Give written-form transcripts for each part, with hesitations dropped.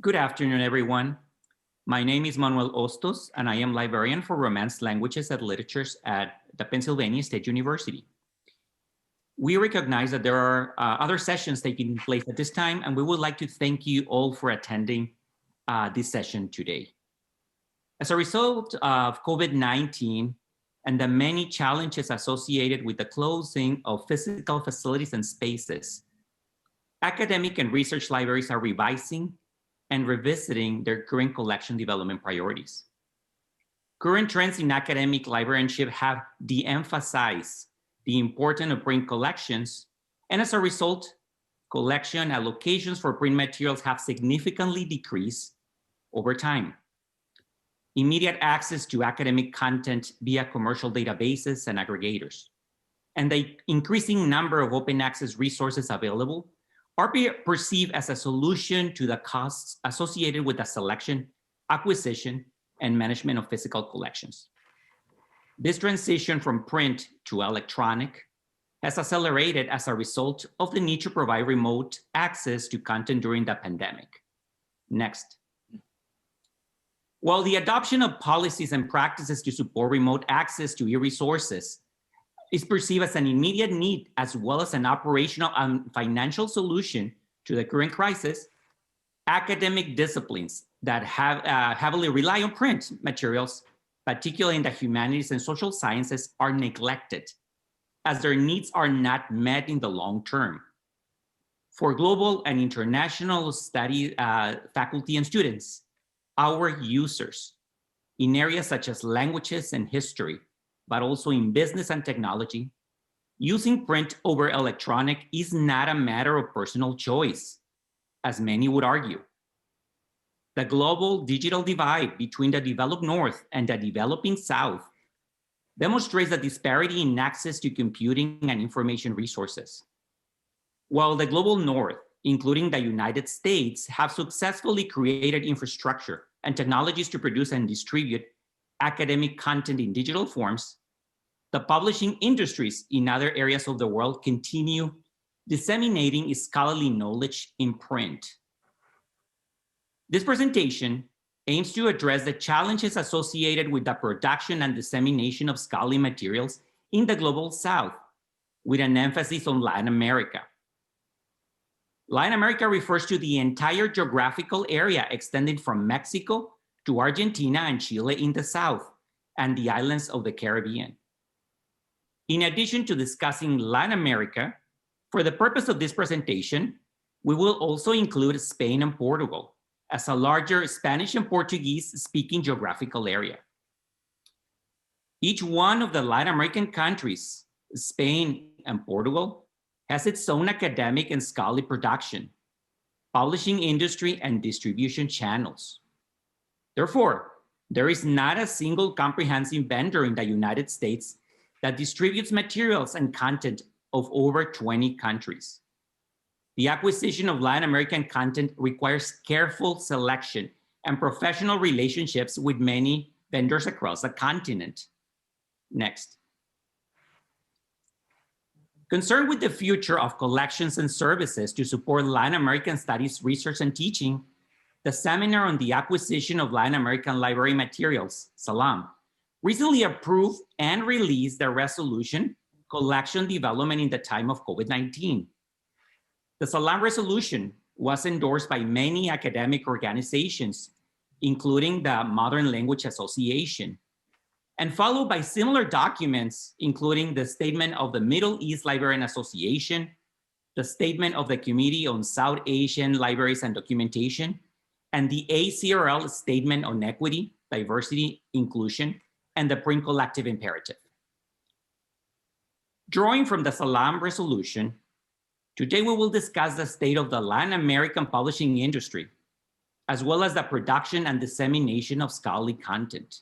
Good afternoon, everyone. My name is Manuel Ostos, and I am librarian for Romance Languages and Literatures at the Pennsylvania State University. We recognize that there are other sessions taking place at this time, and we would like to thank you all for attending this session today. As a result of COVID-19 and the many challenges associated with the closing of physical facilities and spaces, academic and research libraries are revising and revisiting their current collection development priorities. Current trends in academic librarianship have de-emphasized the importance of print collections, and as a result, collection allocations for print materials have significantly decreased over time. Immediate access to academic content via commercial databases and aggregators, and the increasing number of open access resources available are perceived as a solution to the costs associated with the selection, acquisition, and management of physical collections. This transition from print to electronic has accelerated as a result of the need to provide remote access to content during the pandemic. Next. While the adoption of policies and practices to support remote access to e-resources is perceived as an immediate need as well as an operational and financial solution to the current crisis, academic disciplines that have heavily rely on print materials, particularly in the humanities and social sciences, are neglected as their needs are not met in the long term. For global and international study faculty and students, our users in areas such as languages and history, but also in business and technology, using print over electronic is not a matter of personal choice, as many would argue. The global digital divide between the developed North and the developing South demonstrates the disparity in access to computing and information resources. While the global North, including the United States, have successfully created infrastructure and technologies to produce and distribute academic content in digital forms, the publishing industries in other areas of the world continue disseminating scholarly knowledge in print. This presentation aims to address the challenges associated with the production and dissemination of scholarly materials in the global South, with an emphasis on Latin America. Latin America refers to the entire geographical area extending from Mexico to Argentina and Chile in the South, and the islands of the Caribbean. In addition to discussing Latin America, for the purpose of this presentation, we will also include Spain and Portugal as a larger Spanish and Portuguese speaking geographical area. Each one of the Latin American countries, Spain and Portugal, has its own academic and scholarly production, publishing industry, and distribution channels. Therefore, there is not a single comprehensive vendor in the United States that distributes materials and content of over 20 countries. The acquisition of Latin American content requires careful selection and professional relationships with many vendors across the continent. Next. Concerned with the future of collections and services to support Latin American studies, research, and teaching, the Seminar on the Acquisition of Latin American Library Materials, SALALM, recently approved and released the resolution, Collection Development in the Time of COVID-19. The SALALM resolution was endorsed by many academic organizations, including the Modern Language Association, and followed by similar documents, including the Statement of the Middle East Librarian Association, the Statement of the Committee on South Asian Libraries and Documentation, and the ACRL Statement on Equity, Diversity, Inclusion, and the Print Collective Imperative. Drawing from the SALALM resolution, today we will discuss the state of the Latin American publishing industry, as well as the production and dissemination of scholarly content.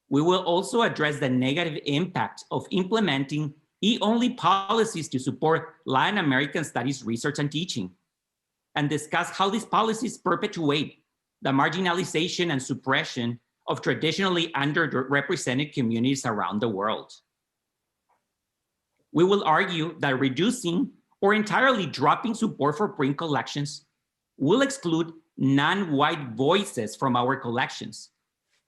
We will also address the negative impact of implementing e-only policies to support Latin American studies, research, and teaching, and discuss how these policies perpetuate the marginalization and suppression of traditionally underrepresented communities around the world. We will argue that reducing or entirely dropping support for print collections will exclude non-white voices from our collections.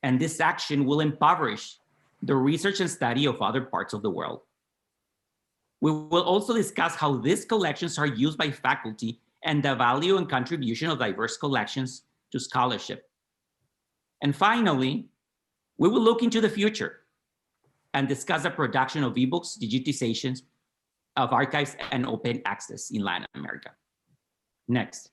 And this action will impoverish the research and study of other parts of the world. We will also discuss how these collections are used by faculty and the value and contribution of diverse collections to scholarship. And finally, we will look into the future and discuss the production of ebooks, digitizations of archives, and open access in Latin America. Next.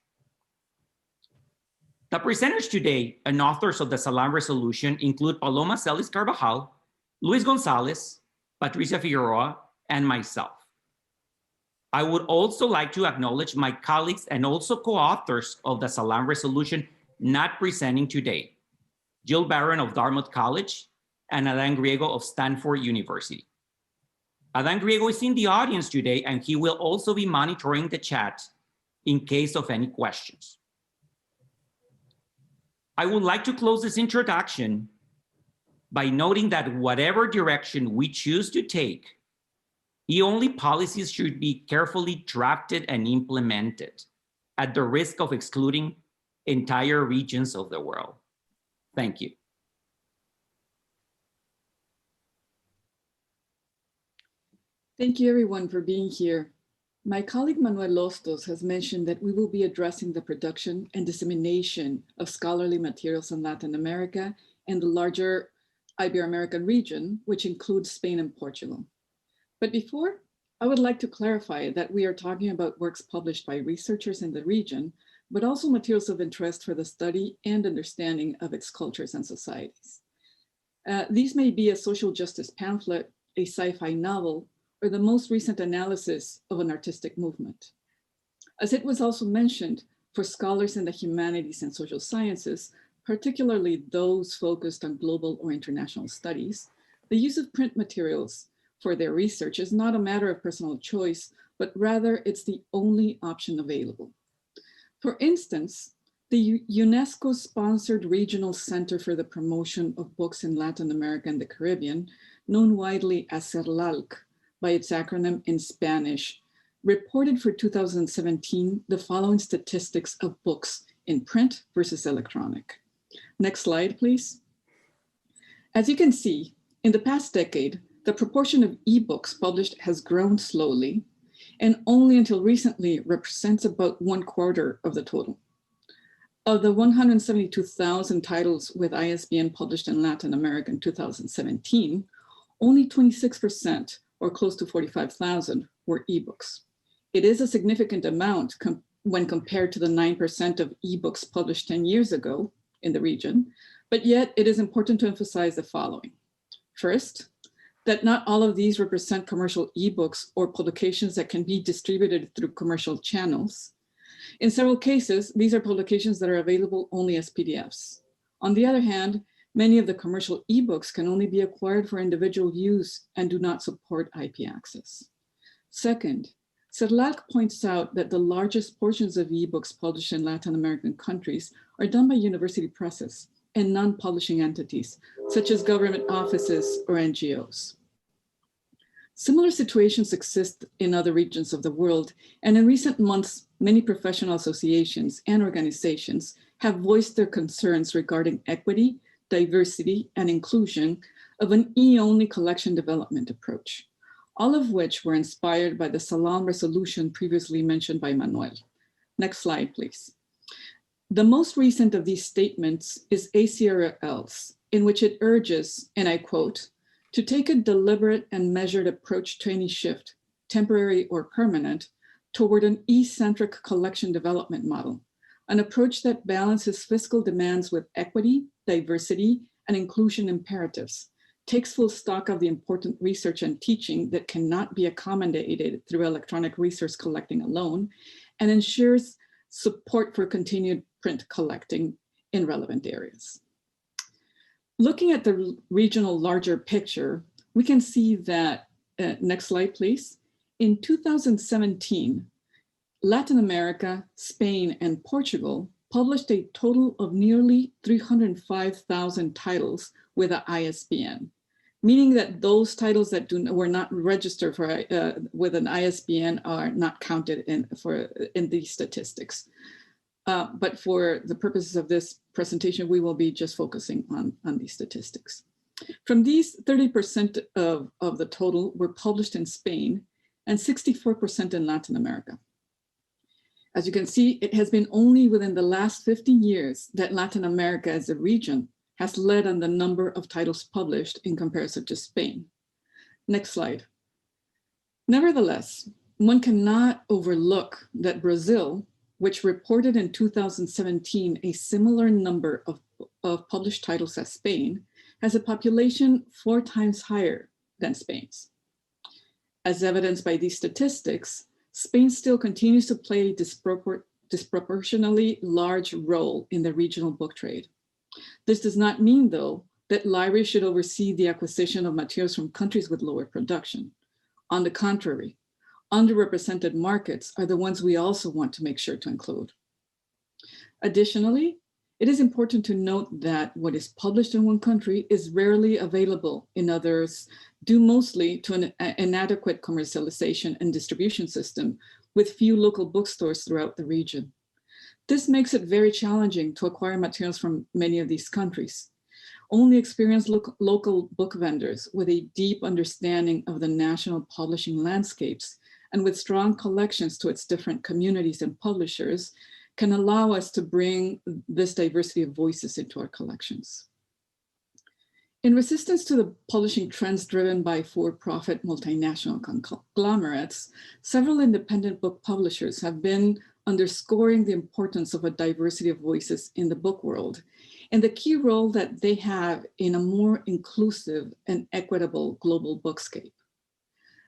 The presenters today and authors of the SALALM resolution include Paloma Celis Carvajal, Luis Gonzalez, Patricia Figueroa, and myself. I would also like to acknowledge my colleagues and also co-authors of the SALALM resolution not presenting today, Jill Barron of Dartmouth College and Adan Griego of Stanford University. Adan Griego is in the audience today, and he will also be monitoring the chat in case of any questions. I would like to close this introduction by noting that whatever direction we choose to take, E-only policies should be carefully drafted and implemented at the risk of excluding entire regions of the world. Thank you. Thank you everyone for being here. My colleague Manuel Lostos has mentioned that we will be addressing the production and dissemination of scholarly materials in Latin America and the larger Ibero-American region, which includes Spain and Portugal. But before, I would like to clarify that we are talking about works published by researchers in the region, but also materials of interest for the study and understanding of its cultures and societies. These may be a social justice pamphlet, a sci-fi novel, or the most recent analysis of an artistic movement. As it was also mentioned, for scholars in the humanities and social sciences, particularly those focused on global or international studies, the use of print materials for their research is not a matter of personal choice, but rather it's the only option available. For instance, the UNESCO-sponsored Regional Center for the Promotion of Books in Latin America and the Caribbean, known widely as SALALM by its acronym in Spanish, reported for 2017 the following statistics of books in print versus electronic. Next slide, please. As you can see, in the past decade, the proportion of ebooks published has grown slowly and only until recently represents about 1/4 of the total. Of the 172,000 titles with ISBN published in Latin America in 2017, only 26%, or close to 45,000, were ebooks. It is a significant amount when compared to the 9% of ebooks published 10 years ago in the region, but yet it is important to emphasize the following. First, that not all of these represent commercial ebooks or publications that can be distributed through commercial channels. In several cases, these are publications that are available only as PDFs. On the other hand, many of the commercial ebooks can only be acquired for individual use and do not support IP access. Second, SALALM points out that the largest portions of ebooks published in Latin American countries are done by university presses and non-publishing entities, such as government offices or NGOs. Similar situations exist in other regions of the world, and in recent months, many professional associations and organizations have voiced their concerns regarding equity, diversity, and inclusion of an e-only collection development approach, all of which were inspired by the SALALM resolution previously mentioned by Manuel. Next slide, please. The most recent of these statements is ACRL's, in which it urges, and I quote, to take a deliberate and measured approach to any shift, temporary or permanent, toward an e-centric collection development model, an approach that balances fiscal demands with equity, diversity, and inclusion imperatives, takes full stock of the important research and teaching that cannot be accommodated through electronic resource collecting alone, and ensures support for continued print collecting in relevant areas. Looking at the regional larger picture, we can see that, next slide please, in 2017, Latin America, Spain, and Portugal published a total of nearly 305,000 titles with an ISBN, meaning that those titles that were not registered for with an ISBN are not counted in these statistics. but for the purposes of this presentation, we will be just focusing on these statistics. From these, 30% of the total were published in Spain and 64% in Latin America. As you can see, it has been only within the last 50 years that Latin America as a region has led on the number of titles published in comparison to Spain. Next slide. Nevertheless, one cannot overlook that Brazil, which reported in 2017 a similar number of published titles as Spain, has a population 4 times higher than Spain's. As evidenced by these statistics, Spain still continues to play a disproportionately large role in the regional book trade. This does not mean, though, that libraries should oversee the acquisition of materials from countries with lower production. On the contrary, underrepresented markets are the ones we also want to make sure to include. Additionally, it is important to note that what is published in one country is rarely available in others, due mostly to an inadequate commercialization and distribution system with few local bookstores throughout the region. This makes it very challenging to acquire materials from many of these countries. Only experienced local book vendors with a deep understanding of the national publishing landscapes and with strong collections to its different communities and publishers can allow us to bring this diversity of voices into our collections. In resistance to the publishing trends driven by for-profit multinational conglomerates, several independent book publishers have been underscoring the importance of a diversity of voices in the book world and the key role that they have in a more inclusive and equitable global bookscape.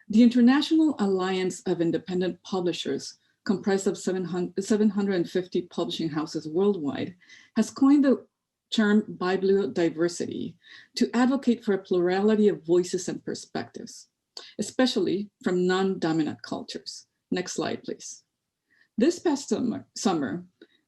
The International Alliance of Independent Publishers, comprised of 750 publishing houses worldwide, has coined the term bibliodiversity to advocate for a plurality of voices and perspectives, especially from non-dominant cultures. Next slide, please. This past summer,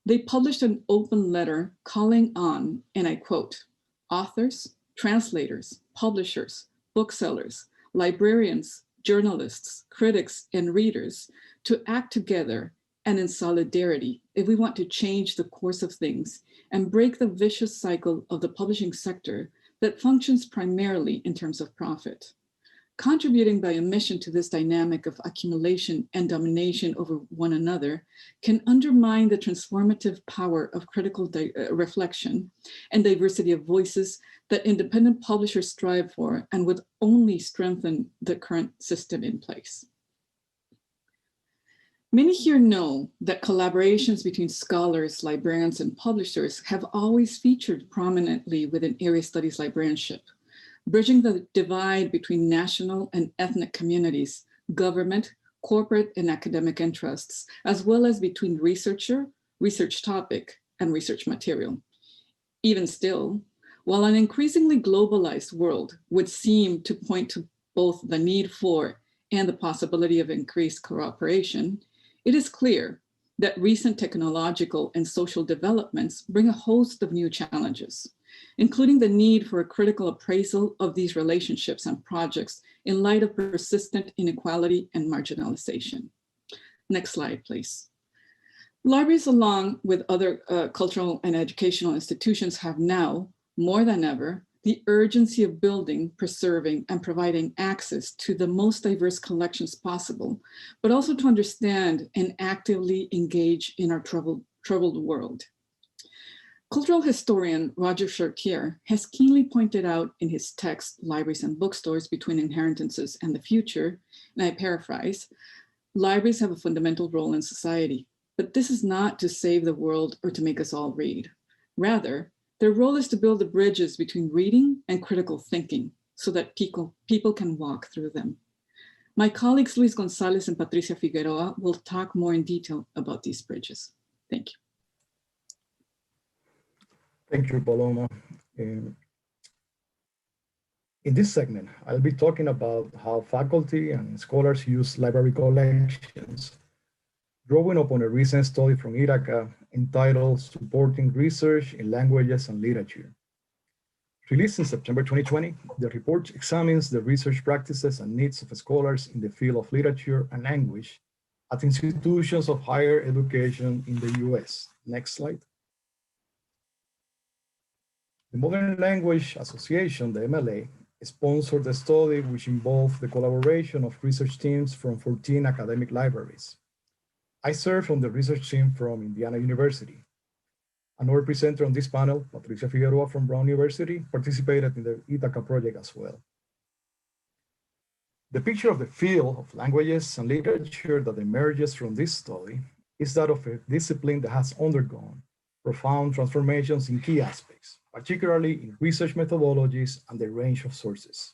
they published an open letter calling on, and I quote, authors, translators, publishers, booksellers, librarians, journalists, critics, and readers to act together and in solidarity if we want to change the course of things and break the vicious cycle of the publishing sector that functions primarily in terms of profit. Contributing by omission to this dynamic of accumulation and domination over one another can undermine the transformative power of critical reflection and diversity of voices that independent publishers strive for and would only strengthen the current system in place. Many here know that collaborations between scholars, librarians, and publishers have always featured prominently within area studies librarianship, bridging the divide between national and ethnic communities, government, corporate, and academic interests, as well as between researcher, research topic, and research material. Even still, while an increasingly globalized world would seem to point to both the need for and the possibility of increased cooperation, it is clear that recent technological and social developments bring a host of new challenges, including the need for a critical appraisal of these relationships and projects in light of persistent inequality and marginalization. Next slide, please. Libraries, along with other cultural and educational institutions, have now, more than ever, the urgency of building, preserving, and providing access to the most diverse collections possible, but also to understand and actively engage in our troubled world. Cultural historian Roger Chartier has keenly pointed out in his text, Libraries and Bookstores Between Inheritances and the Future, and I paraphrase, libraries have a fundamental role in society, but this is not to save the world or to make us all read. Rather, their role is to build the bridges between reading and critical thinking so that people can walk through them. My colleagues Luis Gonzalez and Patricia Figueroa will talk more in detail about these bridges. Thank you. Thank you, Paloma. In this segment, I'll be talking about how faculty and scholars use library collections, drawing upon a recent study from Ithaca entitled Supporting Research in Languages and Literature. Released in September 2020, the report examines the research practices and needs of scholars in the field of literature and language at institutions of higher education in the US. Next slide. The Modern Language Association, the MLA, sponsored the study which involved the collaboration of research teams from 14 academic libraries. I serve on the research team from Indiana University. Another presenter on this panel, Patricia Figueroa from Brown University, participated in the Ithaca project as well. The picture of the field of languages and literature that emerges from this study is that of a discipline that has undergone profound transformations in key aspects, particularly in research methodologies and the range of sources.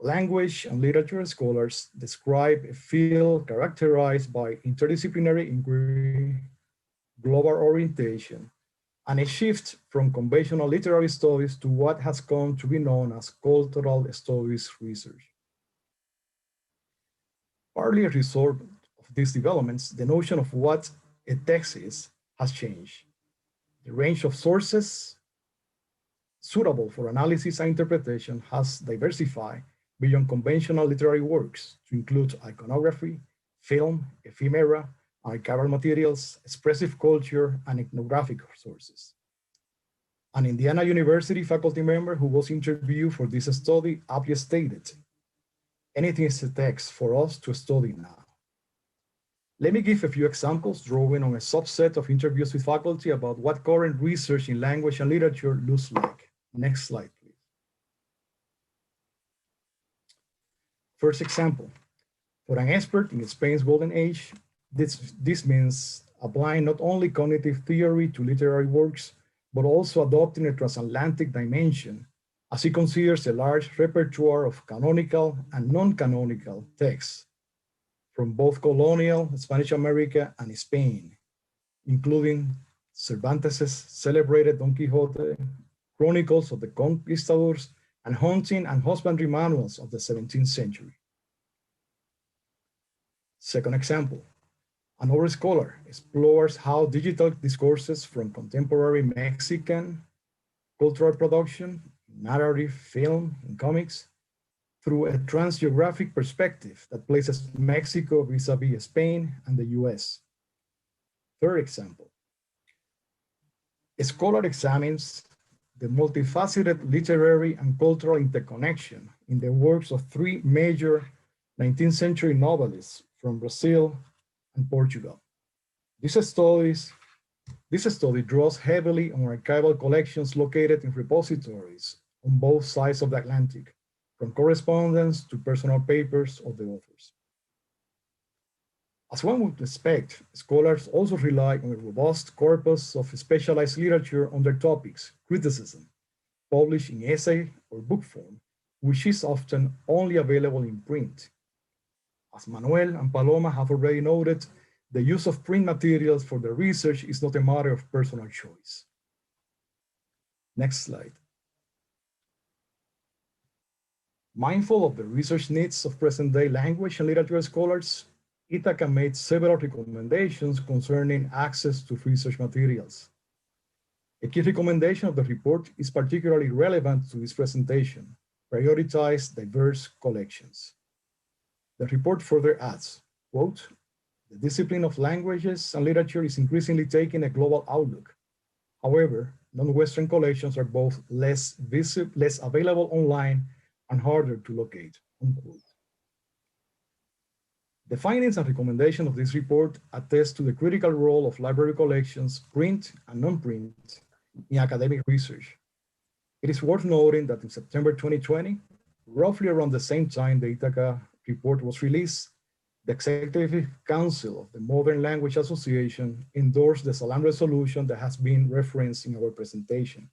Language and literature scholars describe a field characterized by interdisciplinary inquiry, global orientation, and a shift from conventional literary studies to what has come to be known as cultural studies research. Partly as a result of these developments, the notion of what a text is has changed. The range of sources suitable for analysis and interpretation has diversified beyond conventional literary works to include iconography, film, ephemera, archival materials, expressive culture, and ethnographic sources. An Indiana University faculty member who was interviewed for this study aptly stated, "Anything is a text for us to study now." Let me give a few examples drawing on a subset of interviews with faculty about what current research in language and literature looks like. Next slide, please. First example, for an expert in Spain's golden age, this means applying not only cognitive theory to literary works, but also adopting a transatlantic dimension as he considers a large repertoire of canonical and non-canonical texts from both colonial Spanish America and Spain, including Cervantes' celebrated Don Quixote, chronicles of the conquistadors, and hunting and husbandry manuals of the 17th century. Second example, another scholar explores how digital discourses from contemporary Mexican cultural production, narrative, film, and comics, through a transgeographic perspective that places Mexico vis-a-vis Spain and the US. Third example, a scholar examines the multifaceted literary and cultural interconnection in the works of three major 19th century novelists from Brazil and Portugal. This study draws heavily on archival collections located in repositories on both sides of the Atlantic, from correspondence to personal papers of the authors. As one would expect, scholars also rely on a robust corpus of specialized literature on their topics, criticism, published in essay or book form, which is often only available in print. As Manuel and Paloma have already noted, the use of print materials for the research is not a matter of personal choice. Next slide. Mindful of the research needs of present-day language and literature scholars, Ithaca made several recommendations concerning access to research materials. A key recommendation of the report is particularly relevant to this presentation: prioritize diverse collections. The report further adds, quote, "The discipline of languages and literature is increasingly taking a global outlook. However, non-Western collections are both less available online and harder to locate," unquote. The findings and recommendations of this report attest to the critical role of library collections, print and non-print, in academic research. It is worth noting that in September 2020, roughly around the same time the Ithaca report was released, the Executive Council of the Modern Language Association endorsed the SALALM resolution that has been referenced in our presentation.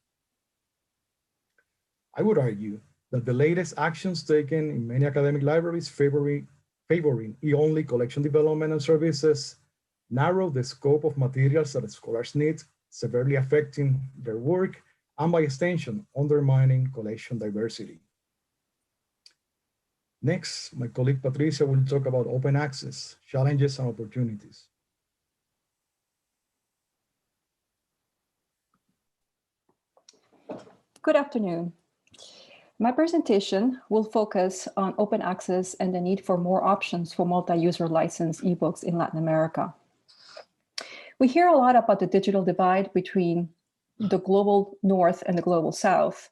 I would argue that the latest actions taken in many academic libraries favoring e-only collection development and services narrow the scope of materials that scholars need, severely affecting their work and by extension, undermining collection diversity. Next, my colleague Patricia will talk about open access, challenges and opportunities. Good afternoon. My presentation will focus on open access and the need for more options for multi-user licensed ebooks in Latin America. We hear a lot about the digital divide between the global North and the global South.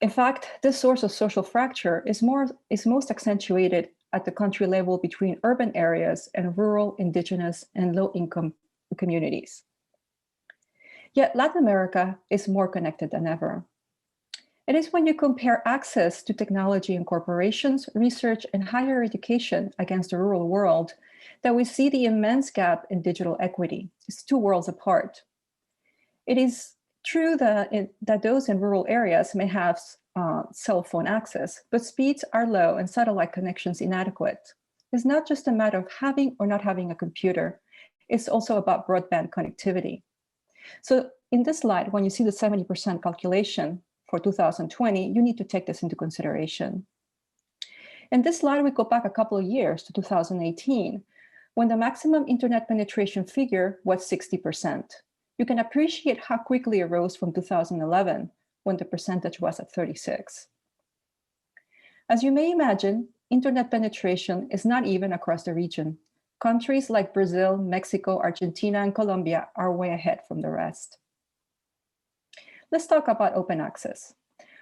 In fact, this source of social fracture is most accentuated at the country level between urban areas and rural, indigenous, and low-income communities. Yet Latin America is more connected than ever. It is when you compare access to technology and corporations, research, and higher education against the rural world that we see the immense gap in digital equity. It's two worlds apart. It is true that those in rural areas may have cell phone access, but speeds are low and satellite connections inadequate. It's not just a matter of having or not having a computer. It's also about broadband connectivity. So in this slide, when you see the 70% calculation for 2020, you need to take this into consideration. In this slide, we go back a couple of years to 2018, when the maximum internet penetration figure was 60%. You can appreciate how quickly it rose from 2011, when the percentage was at 36. As you may imagine, internet penetration is not even across the region. Countries like Brazil, Mexico, Argentina, and Colombia are way ahead from the rest. Let's talk about open access.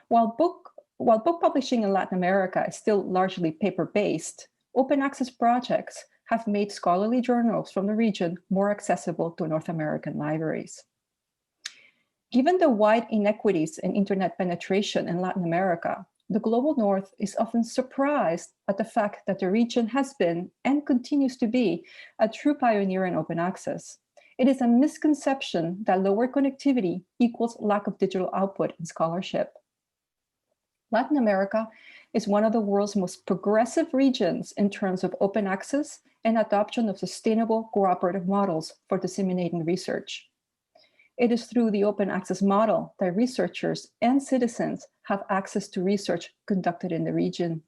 While book publishing in Latin America is still largely paper-based, open access projects have made scholarly journals from the region more accessible to North American libraries. Given the wide inequities in internet penetration in Latin America, the global North is often surprised at the fact that the region has been and continues to be a true pioneer in open access. It is a misconception that lower connectivity equals lack of digital output in scholarship. Latin America is one of the world's most progressive regions in terms of open access and adoption of sustainable cooperative models for disseminating research. It is through the open access model that researchers and citizens have access to research conducted in the region.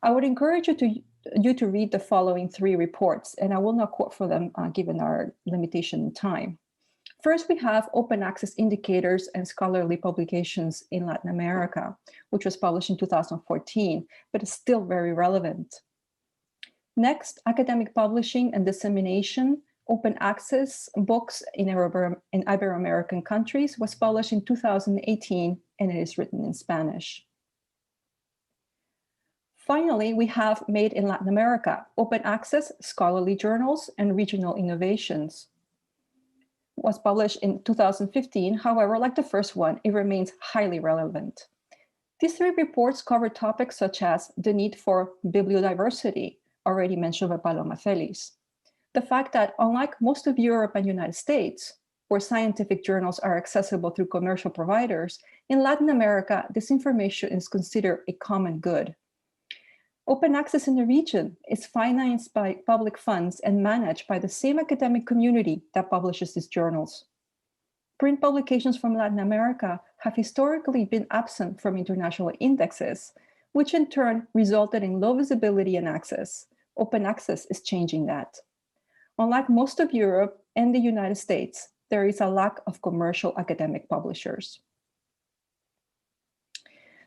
I would encourage you to read the following 3 reports, and I will not quote for them given our limitation in time. First, we have Open Access Indicators and Scholarly Publications in Latin America, which was published in 2014, but is still very relevant. Next, Academic Publishing and Dissemination, Open Access Books in Ibero-American countries was published in 2018, and it is written in Spanish. Finally, we have Made in Latin America, Open Access, Scholarly Journals, and Regional Innovations. It was published in 2015. However, like the first one, it remains highly relevant. These 3 reports cover topics such as the need for bibliodiversity, already mentioned by Paloma Feliz. The fact that unlike most of Europe and United States, where scientific journals are accessible through commercial providers, in Latin America, this information is considered a common good. Open access in the region is financed by public funds and managed by the same academic community that publishes these journals. Print publications from Latin America have historically been absent from international indexes, which in turn resulted in low visibility and access. Open access is changing that. Unlike most of Europe and the United States, there is a lack of commercial academic publishers.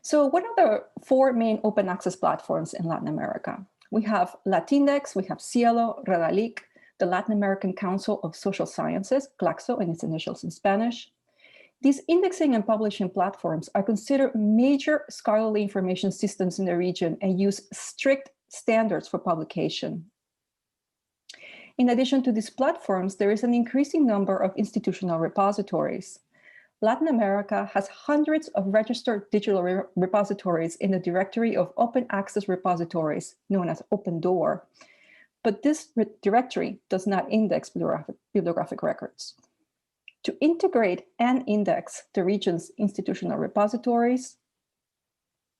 So what are the 4 main open access platforms in Latin America? We have Latindex, we have Cielo, Redalic, the Latin American Council of Social Sciences, CLACSO in its initials in Spanish. These indexing and publishing platforms are considered major scholarly information systems in the region and use strict standards for publication. In addition to these platforms, there is an increasing number of institutional repositories. Latin America has hundreds of registered digital repositories in the directory of open access repositories, known as Open Door. But this directory does not index bibliographic records. To integrate and index the region's institutional repositories,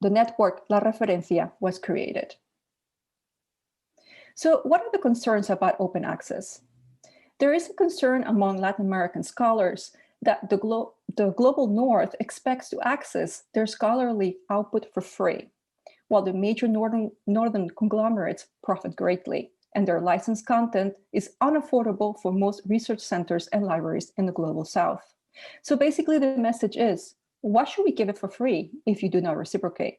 the network La Referencia was created. So what are the concerns about open access? There is a concern among Latin American scholars that the global North expects to access their scholarly output for free, while the major northern conglomerates profit greatly, and their licensed content is unaffordable for most research centers and libraries in the global South. So basically the message is, why should we give it for free if you do not reciprocate?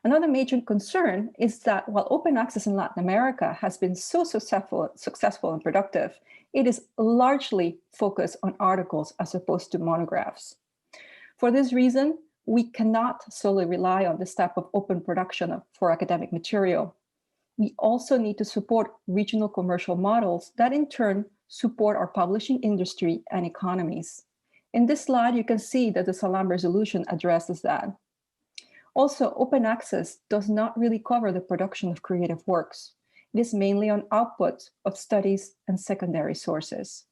Another major concern is that while open access in Latin America has been so successful and productive, it is largely focused on articles as opposed to monographs. For this reason, we cannot solely rely on this type of open production for academic material. We also need to support regional commercial models that in turn support our publishing industry and economies. In this slide, you can see that the SALALM resolution addresses that. Also, open access does not really cover the production of creative works. It is mainly on output of studies and secondary sources.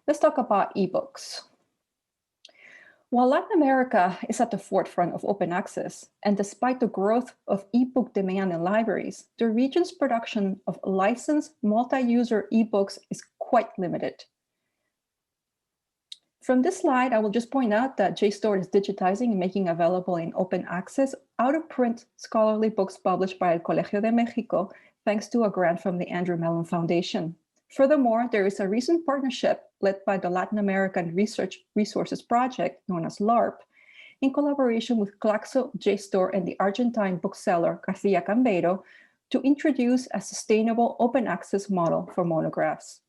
Let's talk about ebooks. While Latin America is at the forefront of open access, and despite the growth of ebook demand in libraries, the region's production of licensed multi-user ebooks is quite limited. From this slide, I will just point out that JSTOR is digitizing and making available in open access out-of-print scholarly books published by El Colegio de Mexico, thanks to a grant from the Andrew Mellon Foundation. Furthermore, there is a recent partnership led by the Latin American Research Resources Project, known as LARP, in collaboration with Claxo, JSTOR, and the Argentine bookseller García Cambeiro to introduce a sustainable open access model for monographs.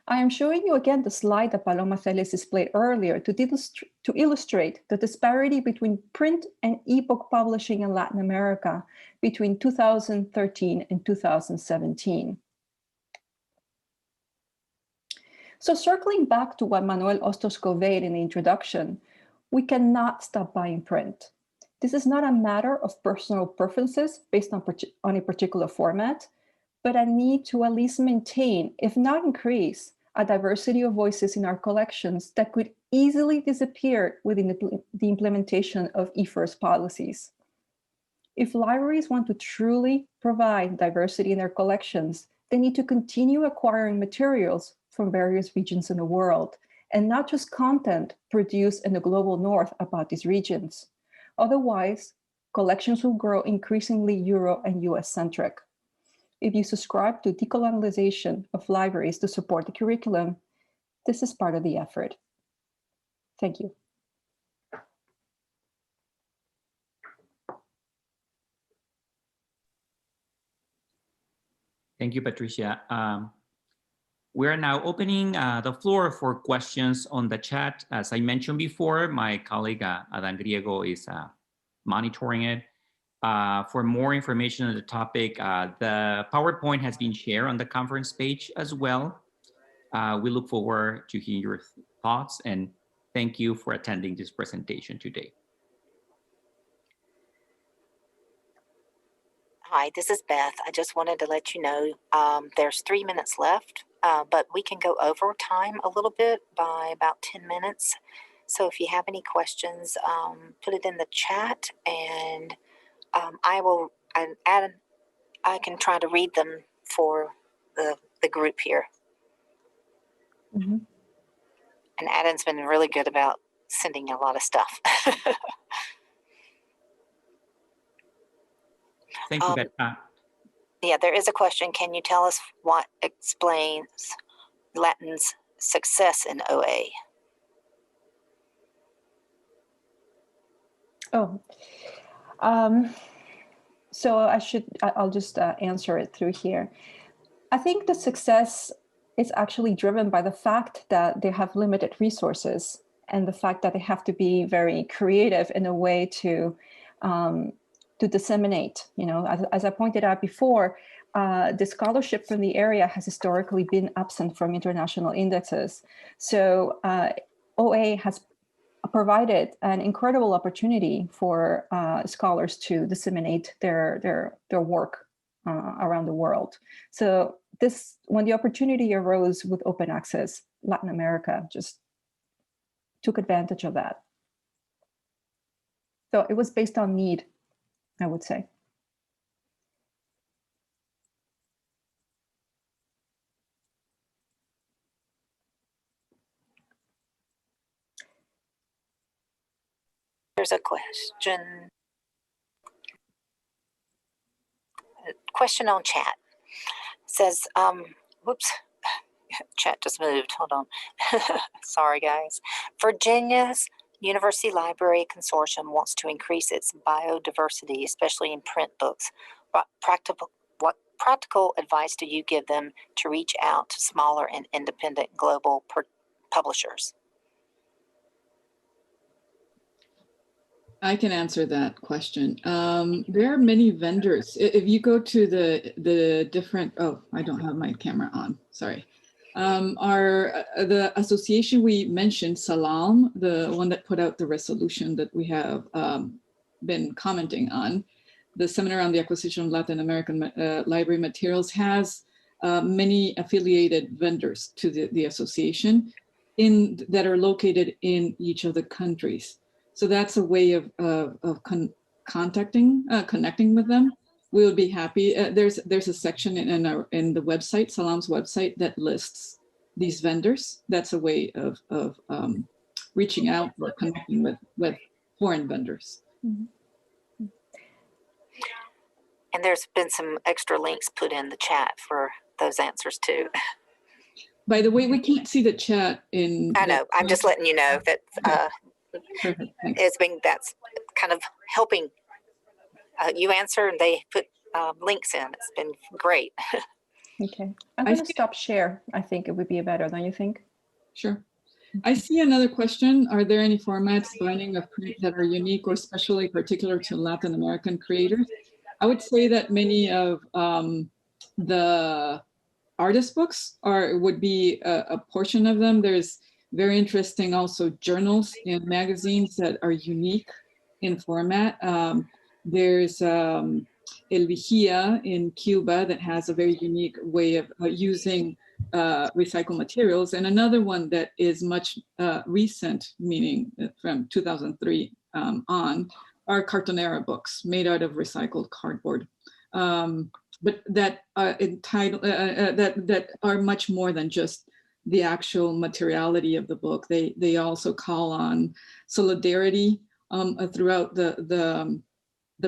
I am showing you again the slide that Paloma Celis displayed earlier to illustrate the disparity between print and ebook publishing in Latin America between 2013 and 2017. So circling back to what Manuel Ostos conveyed in the introduction, we cannot stop buying print. This is not a matter of personal preferences based on a particular format, but a need to at least maintain, if not increase, a diversity of voices in our collections that could easily disappear within the implementation of e-first policies. If libraries want to truly provide diversity in their collections, they need to continue acquiring materials from various regions in the world, and not just content produced in the global north about these regions. Otherwise, collections will grow increasingly Euro and US-centric. If you subscribe to decolonialization of libraries to support the curriculum, this is part of the effort. Thank you. Thank you, Patricia. We're now opening the floor for questions on the chat. As I mentioned before, my colleague Adan Griego is monitoring it. For more information on the topic, the PowerPoint has been shared on the conference page as well. We look forward to hearing your thoughts, and thank you for attending this presentation today. Hi, this is Beth. I just wanted to let you know there's 3 minutes left, but we can go over time a little bit by about 10 minutes. So if you have any questions, put it in the chat, and I can try to read them for the group here. Mm-hmm. And Adam's been really good about sending a lot of stuff. Thank you, Beth. Yeah, there is a question. Can you tell us what explains Latin's success in OA? So I'll just answer it through here. I think the success is actually driven by the fact that they have limited resources and the fact that they have to be very creative in a way to disseminate. You know, as I pointed out before, the scholarship from the area has historically been absent from international indexes. So OA has provided an incredible opportunity for scholars to disseminate their work around the world. So when the opportunity arose with open access, Latin America just took advantage of that. So it was based on need, I would say. There's a question on chat. It says, whoops, chat just moved. Hold on. Sorry, guys. Virginia's University Library Consortium wants to increase its biodiversity, especially in print books. What practical advice do you give them to reach out to smaller and independent global publishers? I can answer that question. There are many vendors. If you go to the different, oh, I don't have my camera on, sorry. The association we mentioned, SALALM, the one that put out the resolution that we have been commenting on, the Seminar on the Acquisition of Latin American Library Materials, has many affiliated vendors to the association that are located in each of the countries. So that's a way of connecting with them. We would be happy. There's a section in the website, SALALM's website, that lists these vendors. That's a way of reaching out or connecting with foreign vendors. Mm-hmm. And there's been some extra links put in the chat for those answers too. By the way, we can't see the chat in. I know. I'm just letting you know that Perfect. that's kind of helping you answer, and they put links in. It's been great. Okay, I'm going to stop share. I think it would be better, don't you think? Sure. I see another question. Are there any formats binding of print that are unique or especially particular to Latin American creators? I would say that many of the artist books would be a portion of them. There's very interesting also journals and magazines that are unique in format. There's El Vigía in Cuba that has a very unique way of using recycled materials. And another one that is much recent, meaning from 2003 on, are Cartonera books made out of recycled cardboard. But that that are much more than just the actual materiality of the book. They also call on solidarity throughout the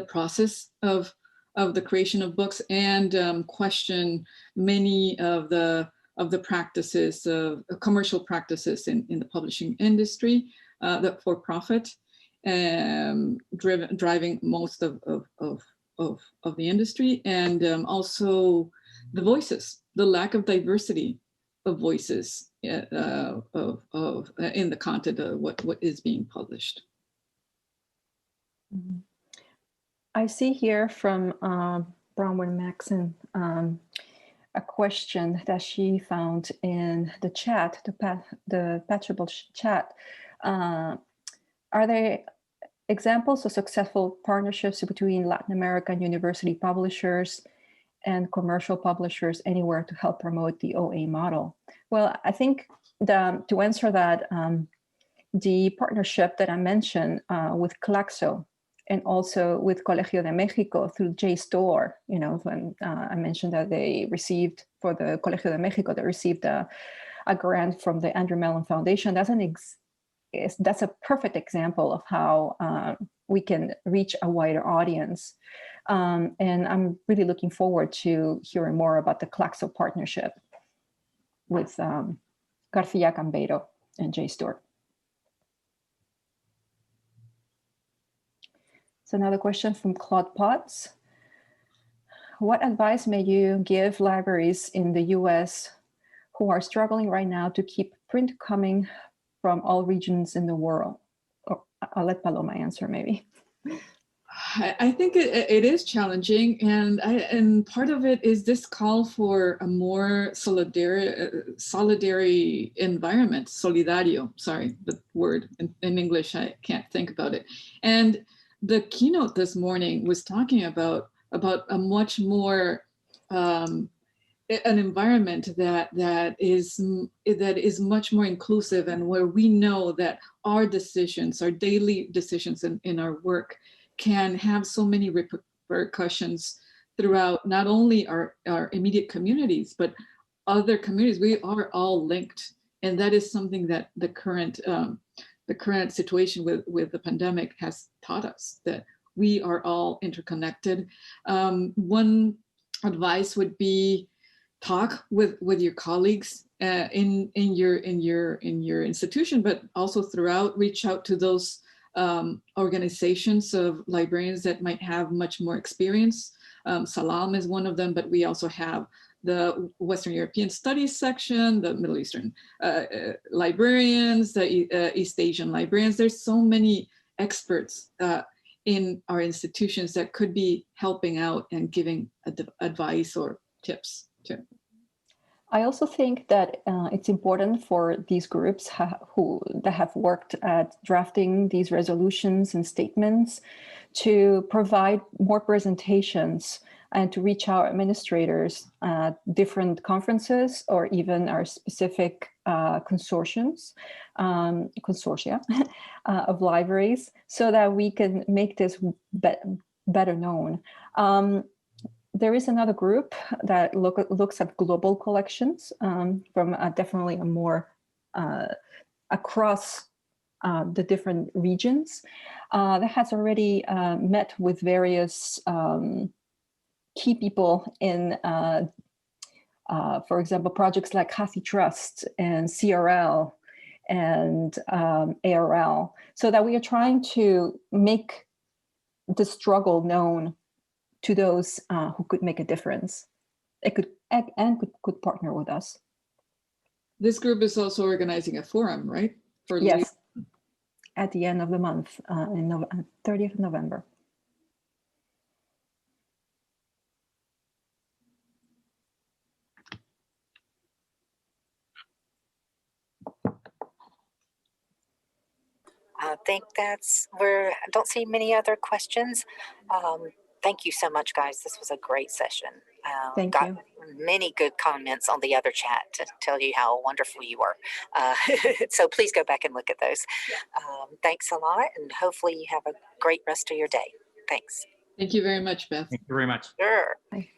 process of the creation of books, and question many of the practices of commercial practices in the publishing industry, that for profit, driving most of the industry, and also the voices, the lack of diversity of voices in the content of what is being published. Mm-hmm. I see here from Bronwyn Maxon a question that she found in the chat, the Patchable chat. Are there examples of successful partnerships between Latin American university publishers and commercial publishers anywhere to help promote the OA model? Well, I think to answer that, the partnership that I mentioned with Claxo and also with Colegio de Mexico through JSTOR, when I mentioned that they received, for the Colegio de Mexico, they received a grant from the Andrew Mellon Foundation. That's a perfect example of how we can reach a wider audience. And I'm really looking forward to hearing more about the Claxo partnership with Garcia Cambeiro and JSTOR. So another question from Claude Potts. What advice may you give libraries in the US who are struggling right now to keep print coming from all regions in the world? I'll let Paloma answer maybe. I think it is challenging, and part of it is this call for a more solidary environment, solidario, sorry, the word in English, I can't think about it. And the keynote this morning was talking about a much more, an environment that is much more inclusive, and where we know that our decisions, our daily decisions in our work, can have so many repercussions throughout not only our immediate communities, but other communities. We are all linked, and that is something that the current situation with the pandemic has taught us, that we are all interconnected. One advice would be talk with your colleagues in your institution, but also throughout. Reach out to those organizations of librarians that might have much more experience. SALALM is one of them, but we also have the Western European Studies section, the Middle Eastern librarians, the East Asian librarians. There's so many experts in our institutions that could be helping out and giving advice or tips too. I also think that it's important for these groups that have worked at drafting these resolutions and statements to provide more presentations and to reach out administrators at different conferences or even our specific consortia of libraries, so that we can make this better known. There is another group that looks at global collections from definitely a more across the different regions that has already met with various key people in, for example, projects like Hathi Trust and CRL and ARL, so that we are trying to make the struggle known to those who could make a difference. It could partner with us. This group is also organizing a forum, right? Yes, at the end of the month, in 30th of November. I think I don't see many other questions. Thank you so much, guys. This was a great session. Thank got you. Many good comments on the other chat to tell you how wonderful you were. So please go back and look at those. Thanks a lot, and hopefully you have a great rest of your day. Thanks. Thank you very much, Beth. Thank you very much. Sure. Bye.